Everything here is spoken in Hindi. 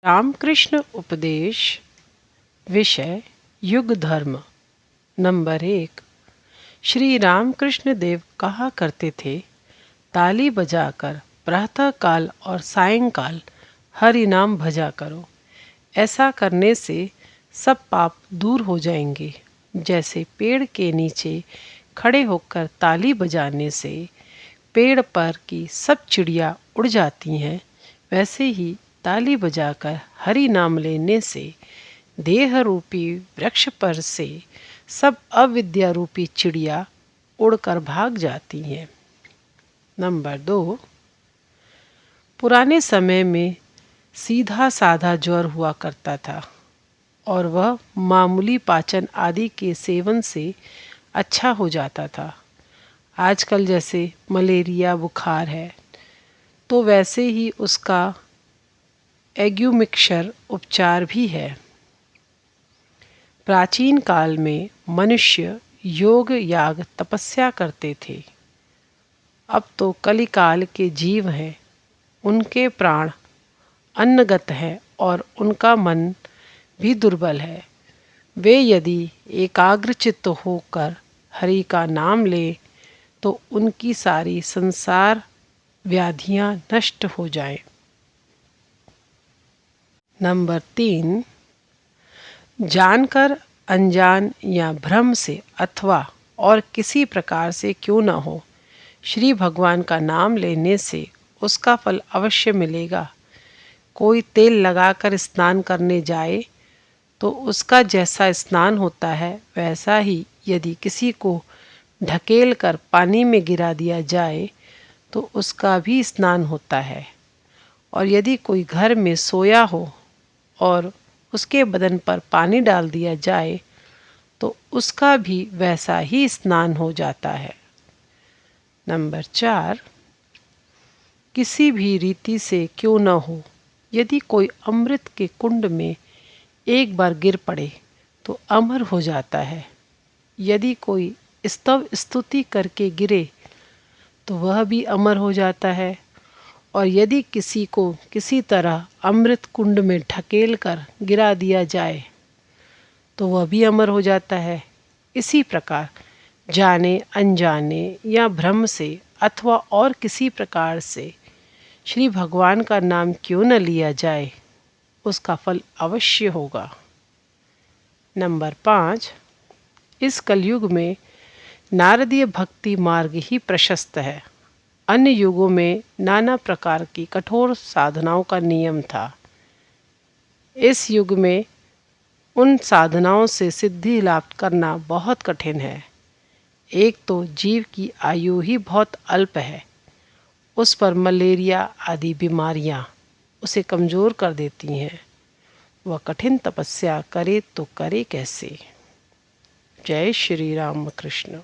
रामकृष्ण उपदेश विषय युग धर्म। नंबर 1। श्री रामकृष्ण देव कहा करते थे, ताली बजाकर प्रातःकाल और सायंकाल हरि नाम भजा करो। ऐसा करने से सब पाप दूर हो जाएंगे। जैसे पेड़ के नीचे खड़े होकर ताली बजाने से पेड़ पर की सब चिड़िया उड़ जाती हैं, वैसे ही ताली बजाकर हरि नाम लेने से देह रूपी वृक्ष पर से सब अविद्या रूपी चिड़िया उड़कर भाग जाती हैं। नंबर 2। पुराने समय में सीधा साधा ज्वर हुआ करता था और वह मामूली पाचन आदि के सेवन से अच्छा हो जाता था। आजकल जैसे मलेरिया बुखार है तो वैसे ही उसका एग्यूमिक्सर उपचार भी है। प्राचीन काल में मनुष्य योग याग तपस्या करते थे। अब तो कलिकाल के जीव हैं, उनके प्राण अन्नगत हैं और उनका मन भी दुर्बल है। वे यदि एकाग्रचित्त होकर हरि का नाम लें तो उनकी सारी संसार व्याधियां नष्ट हो जाएं। नंबर 3। जानकर अनजान या भ्रम से अथवा और किसी प्रकार से क्यों न हो, श्री भगवान का नाम लेने से उसका फल अवश्य मिलेगा। कोई तेल लगाकर स्नान करने जाए तो उसका जैसा स्नान होता है, वैसा ही यदि किसी को ढकेल कर पानी में गिरा दिया जाए तो उसका भी स्नान होता है। और यदि कोई घर में सोया हो और उसके बदन पर पानी डाल दिया जाए तो उसका भी वैसा ही स्नान हो जाता है। नंबर 4। किसी भी रीति से क्यों न हो, यदि कोई अमृत के कुंड में एक बार गिर पड़े तो अमर हो जाता है। यदि कोई स्तव स्तुति करके गिरे तो वह भी अमर हो जाता है। और यदि किसी को किसी तरह अमृत कुंड में ढकेल कर गिरा दिया जाए तो वह भी अमर हो जाता है। इसी प्रकार जाने अनजाने या भ्रम से अथवा और किसी प्रकार से श्री भगवान का नाम क्यों न लिया जाए, उसका फल अवश्य होगा। नंबर 5। इस कलयुग में नारदीय भक्ति मार्ग ही प्रशस्त है। अन्य युगों में नाना प्रकार की कठोर साधनाओं का नियम था। इस युग में उन साधनाओं से सिद्धि लाभ करना बहुत कठिन है। एक तो जीव की आयु ही बहुत अल्प है, उस पर मलेरिया आदि बीमारियां उसे कमज़ोर कर देती हैं। वह कठिन तपस्या करे तो करे कैसे। जय श्री राम कृष्ण।